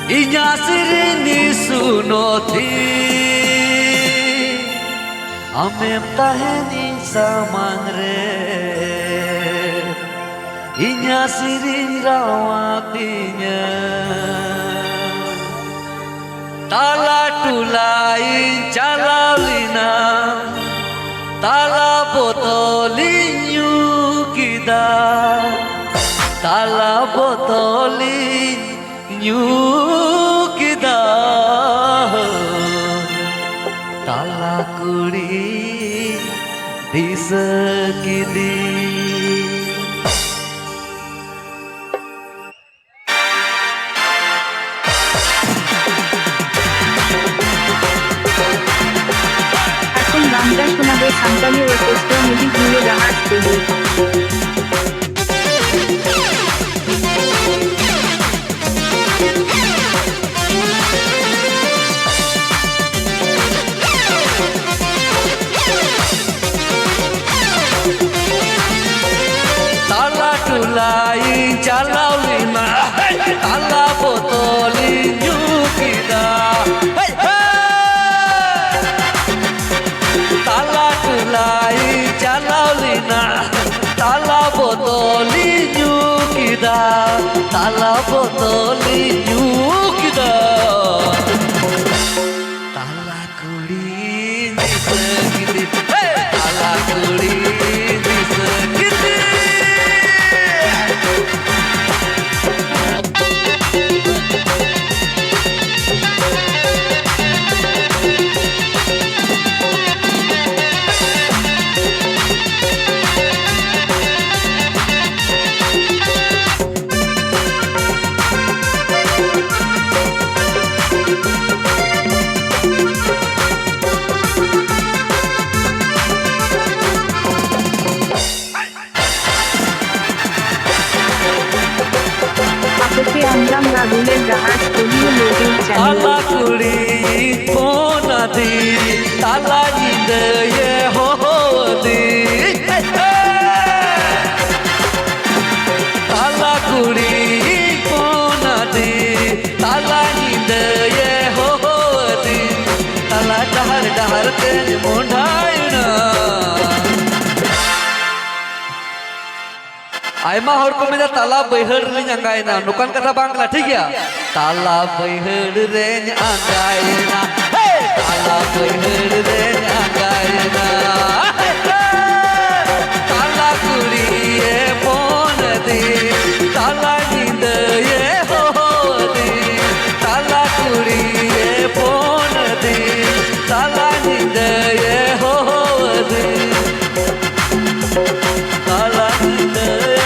Inya sirini sunoti Amem taheni samangre Inya sirin rawatinya Tala tulain calalina Tala botolin yukida Tala botolin yukida Tala kuri disakidi এখন গানটা শোনাবে Santali orchestra music video Rahat studio. Tala tulain calalina Tala botolin yukida Tala tulain calalina Tala botolin yukida Tala botolin yukida Tala kuri disakiti Tala kuri disakiti আপকে আমরাম রাহুলের Rahat studio YouTube channel. Tala kuri ponadi Tala nidaye hohodi Tala kuri ponadi Tala nidaye hohodi Tala dahar dahar ten mondhaina Aima hor ko meda tala baihar re nyangaina nukan kata bangla ठीक ya tala baihar re nyangaina tala baihar re nyangaina tala kuri e ponadi tala nindaye hodi tala kuri e ponadi tala nindaye hodi tala nindaye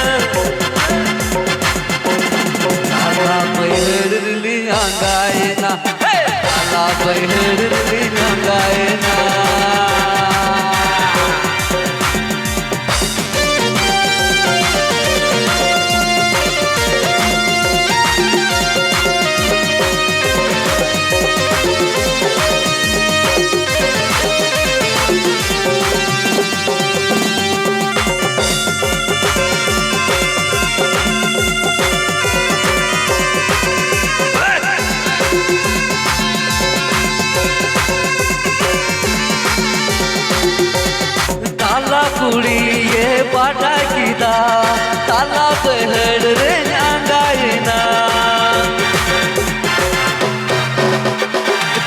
Tala baihar li angaina Tala baihar li angaina Tala kuri ye pada kita Tala baihar re nyangaina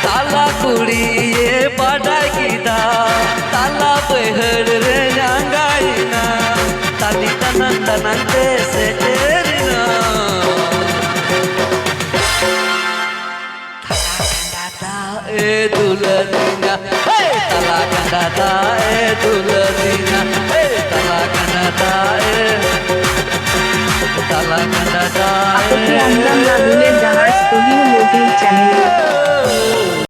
Tala kuri ye pada kita Tala baihar re nyangaina Tali tanan tanan te seterina Tala e dulanina Tala kandata e dulanina Tala kandata